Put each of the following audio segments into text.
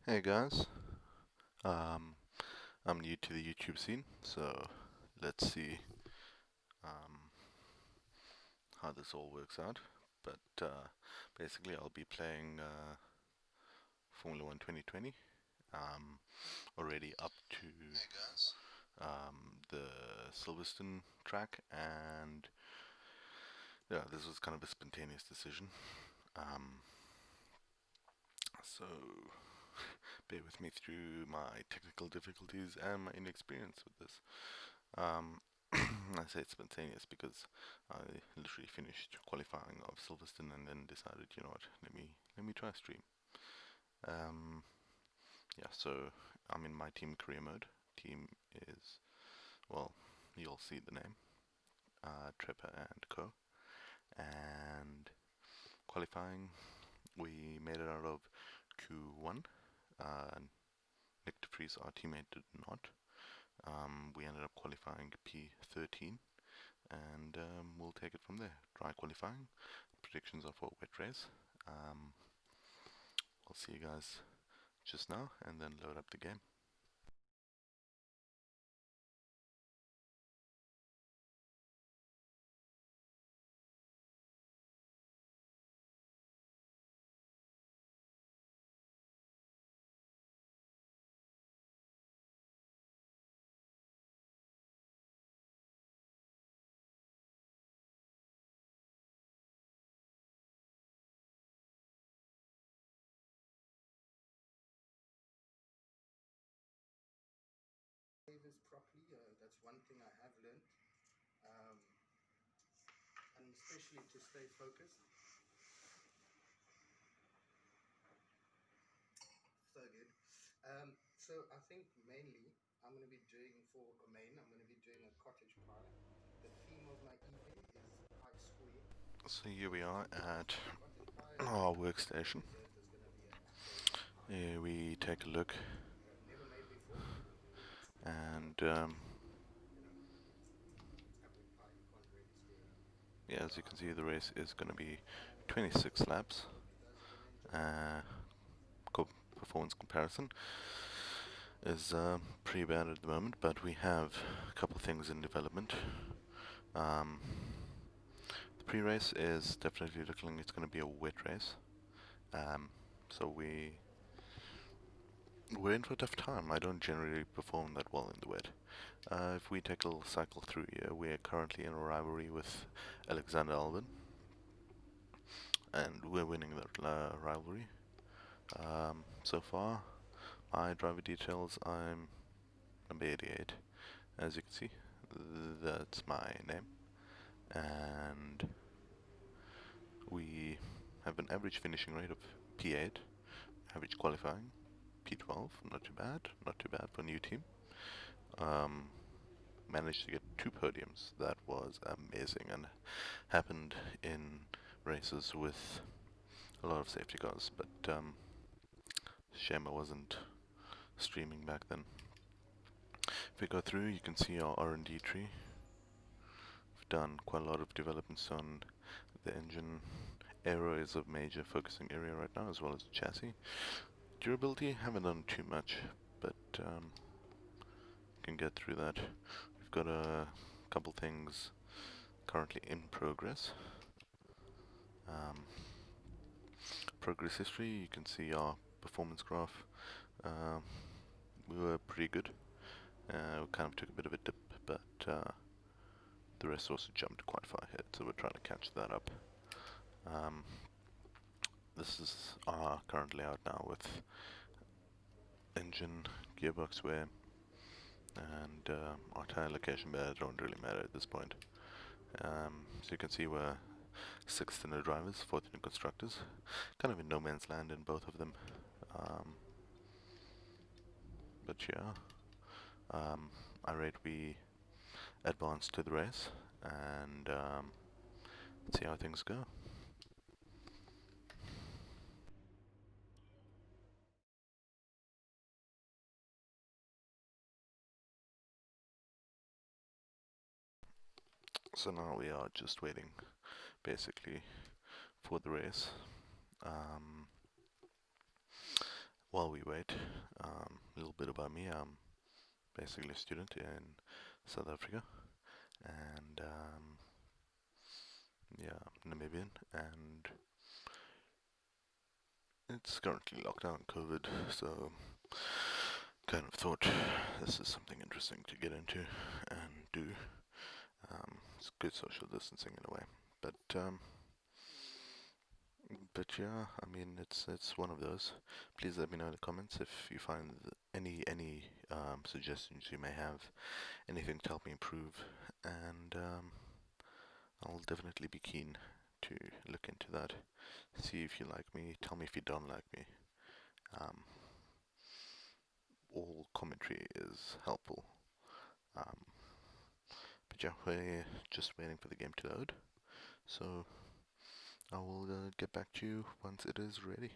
Hey guys, um, I'm new to the YouTube scene, so let's see um, how this all works out. But basically, I'll be playing Formula One 2020, already up to the Silverstone track, and yeah, this was kind of a spontaneous decision. Um, so bear with me through my technical difficulties and my inexperience with this. Um, I say it's spontaneous because I literally finished qualifying of Silverstone and then decided, you know what, let me try stream. Um, yeah, so I'm in my team career mode. Team is, well, you'll see the name, Trepper and Co. And qualifying, we made it out of Q1. Uh, Nick DeVries, our teammate, did not. We ended up qualifying P13, and we'll take it from there. Dry qualifying, predictions are for wet race. Um, I'll see you guys just now and then load up the game. This properly. That's one thing I have learned, um, and especially to stay focused. So good. So I think mainly I'm going to be doing for a main. I'm going to be doing a cottage pie. The theme of my evening is pie square. So here So we it's are going to be at cottage pie, and our then the workstation. dessert is going to be an apple pie. Here we take a look, That I've never made before, and but you know, it's apple pie. You can't really screw it up. yeah, So as you I can see, think the race is going to be I 26 laps. hope you guys are going to enjoy it. Uh, Performance comparison is pretty bad at the moment, but we have a couple things in development. Um, the pre-race is definitely looking like it's going to be a wet race. So we're in for a tough time. I don't generally perform that well in the wet. If we take a little cycle through here, we are currently in a rivalry with Alexander Albon, and we're winning that rivalry. So far, my driver details, I'm number 88. As you can see, that's my name, and we have an average finishing rate of P8, average qualifying P12. Not too bad, not too bad for a new team. Um, Managed to get 2 podiums. That was amazing and happened in races with a lot of safety cars, but shame I wasn't streaming back then. If we go through, you can see our R&D tree. We've done quite a lot of developments on the engine. Aero is a major focusing area right now, as well as the chassis. Durability, haven't done too much, but can get through that. We've got a couple things currently in progress. Um, Progress history, you can see our performance graph. Um, we were pretty good. We kind of took a bit of a dip, but the rest also jumped quite far ahead, so we're trying to catch that up. Um, this is currently out now with engine, gearbox wear, and our tire location bear don't really matter at this point. So you can see we're sixth in the drivers, fourth in the constructors, kind of in no man's land in both of them. Um, but yeah, I rate we advance to the race and see how things go. So now we are just waiting basically for the race. Um, while we wait, a little bit about me. I'm basically a student in South Africa, and yeah, Namibian, and it's currently locked down COVID, so kind of thought this is something interesting to get into and do. It's good social distancing in a way, but yeah, I mean it's one of those. Please let me know in the comments if you find any suggestions you may have, anything to help me improve, and I'll definitely be keen to look into that. See if you like me. Tell me if you don't like me. Um, all commentary is helpful. Um, but yeah, we're just waiting for the game to load. So I will get back to you once it is ready.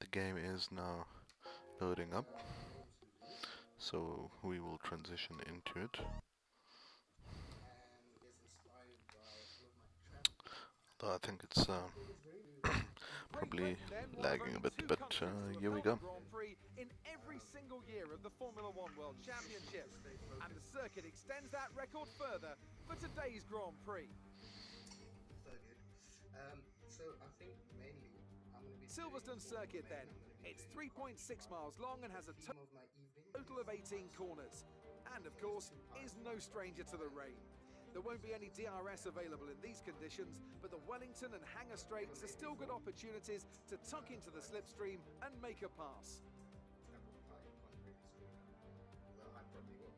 The game is now loading up, Games loop, so we will transition into it. and is inspired by all of my travel videos. Though I think it's I think it's very interesting. Great probably Britain, then, one of lagging a only bit, two but countries to have here we held a go. Grand Prix in every single year of the Formula One World Championship. To stay And the focused. circuit extends that record further for today's Grand Prix. So good. So I think mainly I'm going to be doing Silverstone for the Circuit, main, then. I'm going to be It's doing a 3.6 cottage pie. miles long and The has a theme of my evening total of is 18 pasta. corners. And, of So it's course, two pies, is no one stranger cottage to the pie. rain. There won't be any DRS available in these conditions, but the Wellington and Hanger Straights are still good opportunities to tuck into the slipstream and make a pass. Apple pie concrete school. Well, I probably will.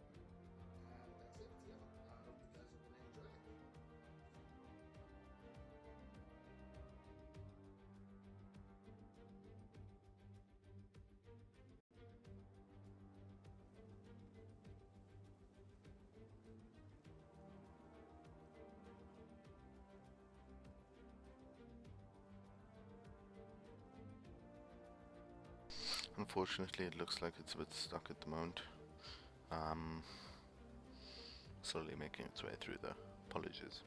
And that's it. Yeah. I hope you guys are going to enjoy it. Unfortunately, it looks like it's a bit stuck at the moment. Um, Slowly making its way through the apologies.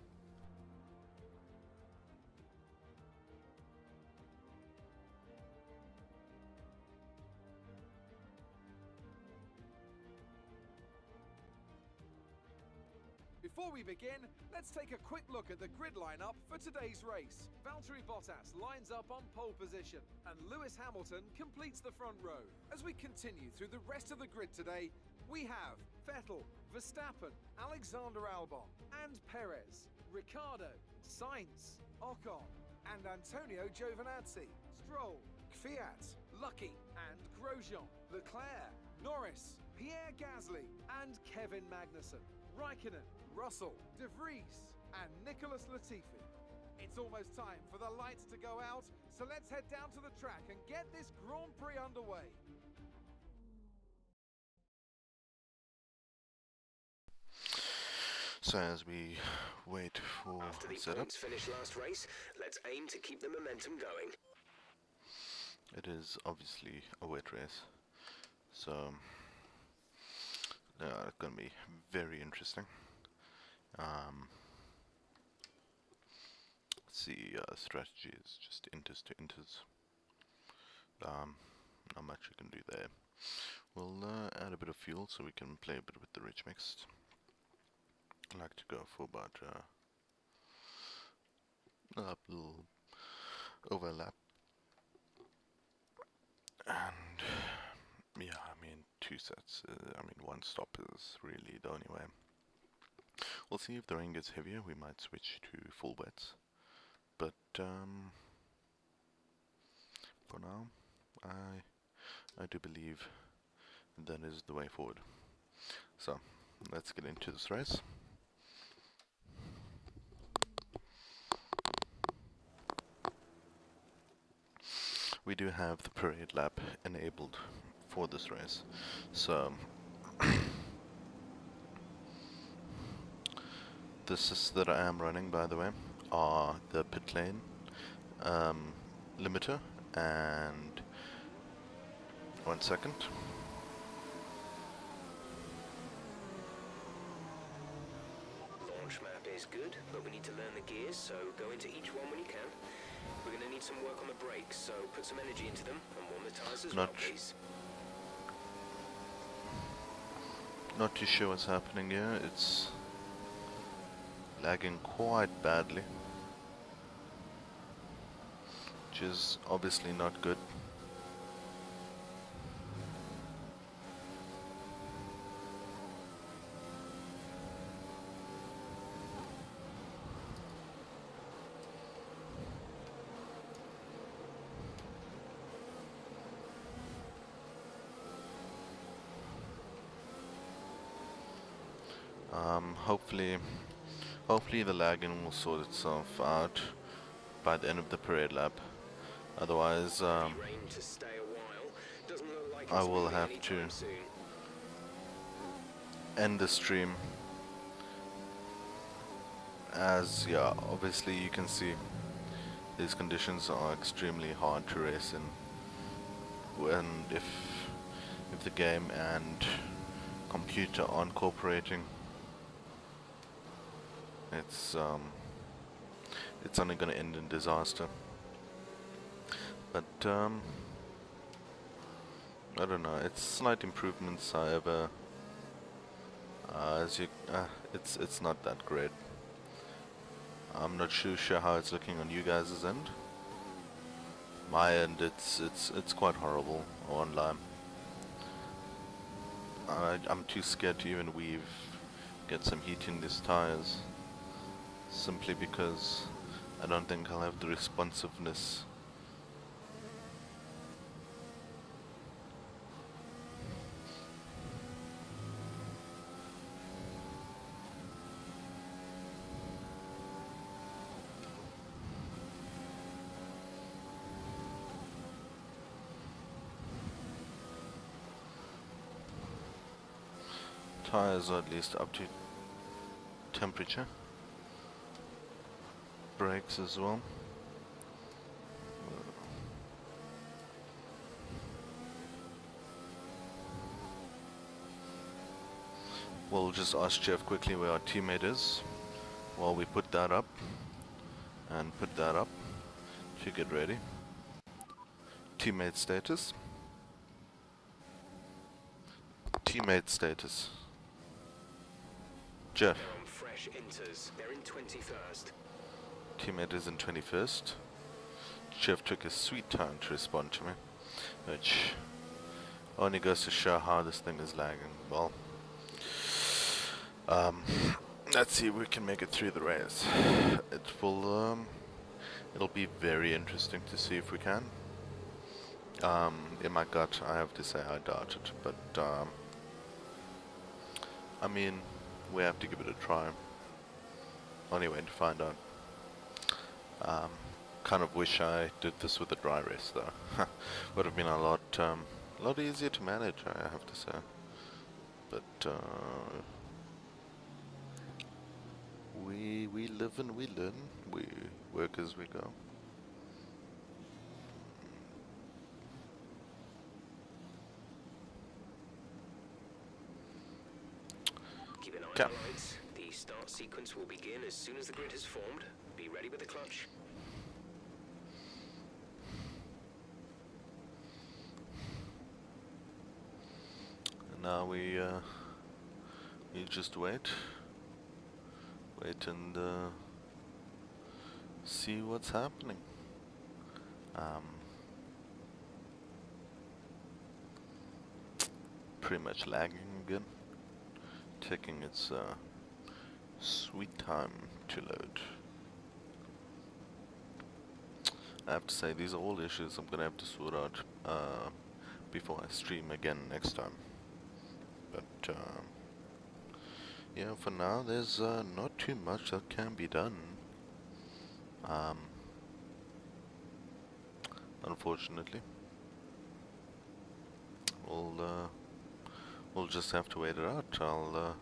Before we begin, let's take a quick look at the grid lineup for today's race. Valtteri Bottas lines up on pole position, and Lewis Hamilton completes the front row. As we continue through the rest of the grid today, we have Vettel, Verstappen, Alexander Albon, and Perez, Ricciardo, Sainz, Ocon, and Antonio Giovinazzi, Stroll, Kvyat, Lucky, and Grosjean, Leclerc, Norris, Pierre Gasly, and Kevin Magnussen, Raikkonen, Russell, De Vries, and Nicholas Latifi. It's almost time for the lights to go out, so let's head down to the track and get this Grand Prix underway. So as we wait for After the setup, points finish last race, let's aim to keep the momentum going. It is obviously a wet race, so it's going to be very interesting. Um, let's see, strategy is just inters to inters. Not much we can do there. We'll add a bit of fuel so we can play a bit with the rich mixed. I like to go for about a little overlap. And yeah, I mean, 2 sets, one stop is really the only way. We'll see if the rain gets heavier, we might switch to full wets. But for now, I do believe that is the way forward. So, let's get into this race. We do have the parade lap enabled for this race, so the assists that I am running, by the way, are the pit lane limiter and 1 second. Launch map is good, but we need to learn the gears, so go into each one when you can. We're going to need some work on the brakes, so put some energy into them and warm the tires as well, please. Not too sure what's happening here. It's lagging quite badly, which is obviously not good. Hopefully the lagging will sort itself out by the end of the parade lap. Otherwise, I will have to end the stream. As yeah, obviously you can see these conditions are extremely hard to race in. And if the game and computer aren't cooperating, it's only going to end in disaster. But I don't know. It's slight improvements, however. It's not that great. I'm not sure how it's looking on you guys' end. My end, it's quite horrible online. I'm too scared to even get some heat in these tires, simply because I don't think I'll have the responsiveness. Tires are at least up to temperature. Brakes as well. We'll just ask Jeff quickly where our teammate is while we put that up and put that up to get ready. Teammate status. Teammate status. Jeff. They're on fresh inters. They're in 21st. Teammate is in 21st. Jeff took his sweet time to respond to me, which only goes to show how this thing is lagging. Well, let's see if we can make it through the race. It'll be very interesting to see if we can. In my gut, I have to say I doubt it, but I mean, we have to give it a try. Only way to find out. Kind of wish I did this with a dry race though. Would have been a lot easier to manage, I have to say. But we live and we learn. We work as we go. Okay. lights. The start sequence will begin as soon as the grid has formed. Be ready with the clutch. And now we just wait and see what's happening. Pretty much lagging again, taking its sweet time to load. I have to say, these are all issues I'm gonna have to sort out before I stream again next time. But yeah, for now there's not too much that can be done. Unfortunately, we'll just have to wait it out. We'll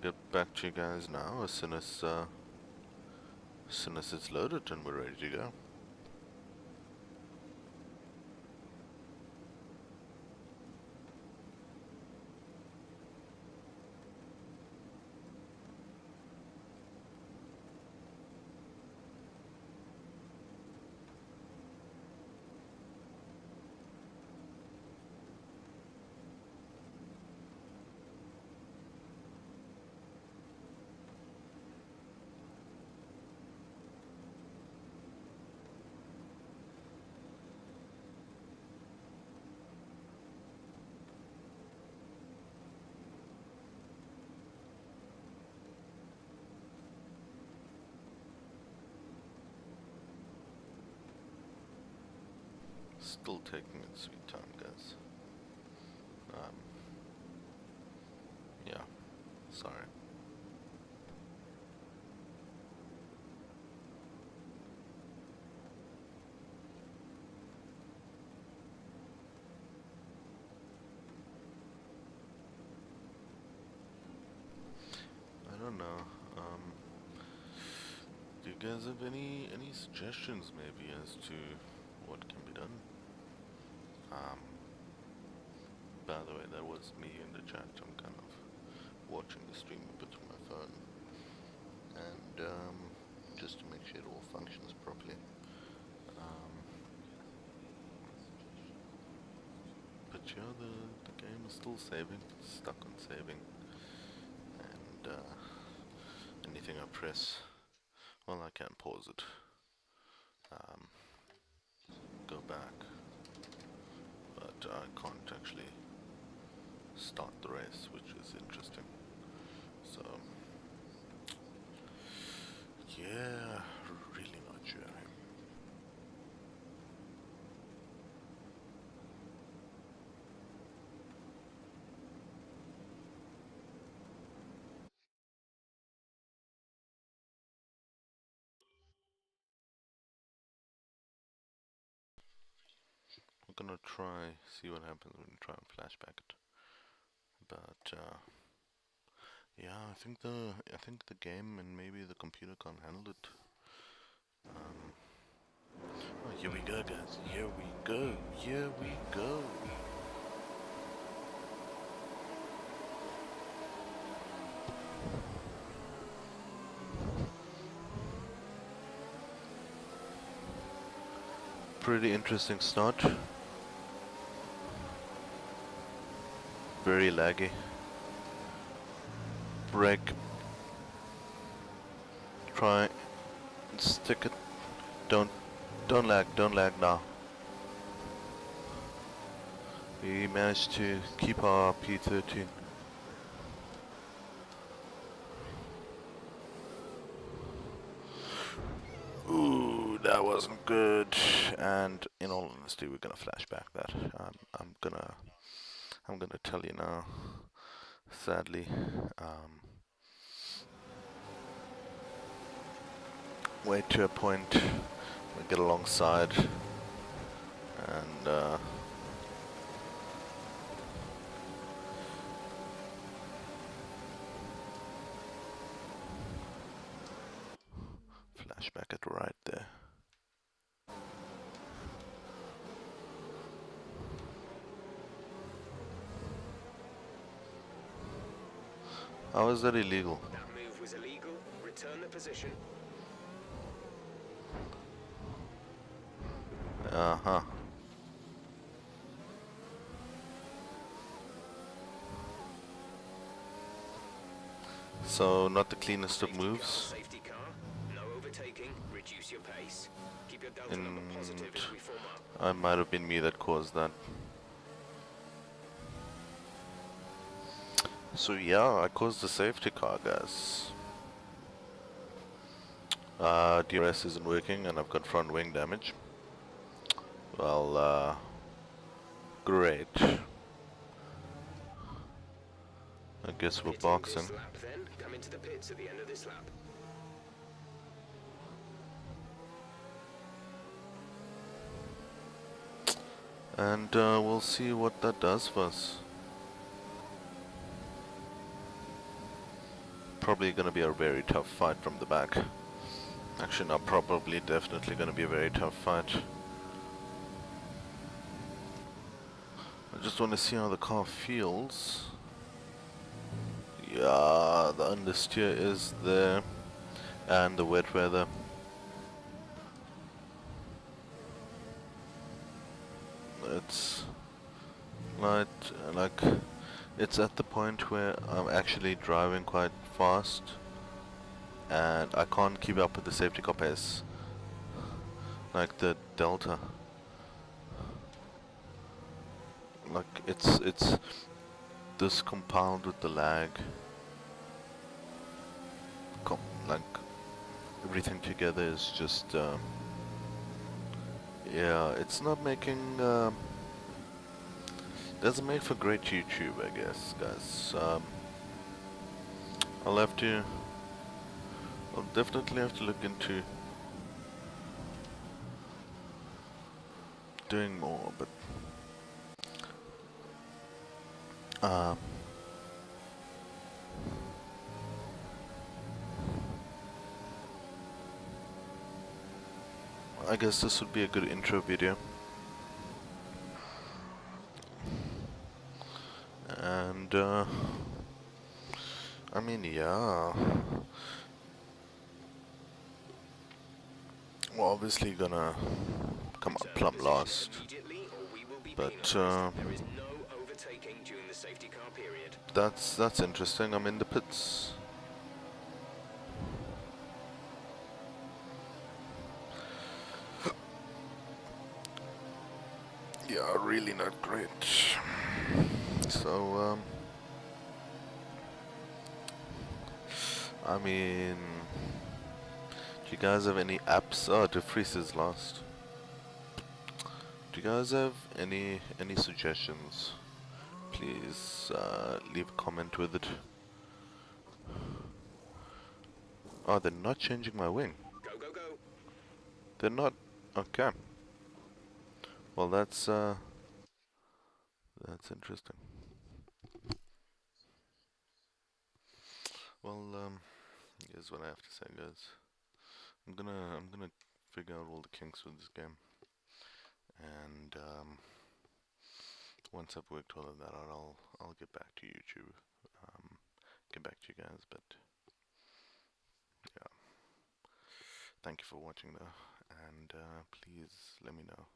get back to you guys now as soon as it's loaded and we're ready to go. Still taking its sweet time, guys. Yeah, sorry. I don't know. Do you guys have any suggestions maybe as to what can be done? By the way, that was me in the chat. I'm kind of watching the stream a bit on my phone, and just to make sure it all functions properly. But yeah, the game is still saving. It's stuck on saving, and anything I press, well, I can pause it, go back, but I can't actually start the race, which is interesting. So yeah, really not sure. I'm gonna try see what happens when you try and flashback it. But yeah, I think the game and maybe the computer can't handle it. Oh, here we go, guys. Here we go. Here we go. Pretty interesting start. Very laggy. Brake. Try and stick it. Don't lag now. We managed to keep our P13. Ooh, that wasn't good. And in all honesty, we're gonna flashback that. I'm gonna tell you now. Sadly, wait to a point, we get alongside, and flashback it right there. How is that illegal? That move was illegal. Return the position. Uh-huh. So, not the cleanest of Safety car, moves. safety car. No overtaking. Reduce your pace. Keep your delta number positive And as we form up. it might have been me that caused that. So yeah, I caused the safety car, guys. DRS isn't working and I've got front wing damage. Well, great. I guess we're Hitting boxing. this lap then. Come into the pits at the end of this lap. And we'll see what that does for us. Probably gonna be a very tough fight from the back. Actually, not probably, definitely gonna be a very tough fight. I just want to see how the car feels. Yeah, the understeer is there. And the wet weather. It's like it's at the point where I'm actually driving quite fast and I can't keep up with the safety car pace. Like the delta. Like it's this compound with the lag. Like everything together is just yeah, it's not making doesn't make for great YouTube, I guess, guys. I'll definitely have to look into doing more, but I guess this would be a good intro video. And I mean, yeah, we're obviously gonna come up Return plumb position lost, immediately or we will be but penalized. There is no overtaking during the safety car period. that's interesting. I'm in the pits. Yeah, really not great. So I mean, do you guys have any apps? Oh, DeFreeze is lost. Do you guys have any suggestions? Please leave a comment with it. Oh, they're not changing my wing. Go, go, go. They're not. Okay. Well, that's interesting. Well, here's what I have to say, guys. I'm gonna figure out all the kinks with this game, and once I've worked all of that out, I'll get back to YouTube. Get back to you guys, but yeah. Thank you for watching though, and please let me know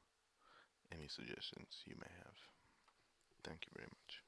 any suggestions you may have. Thank you very much.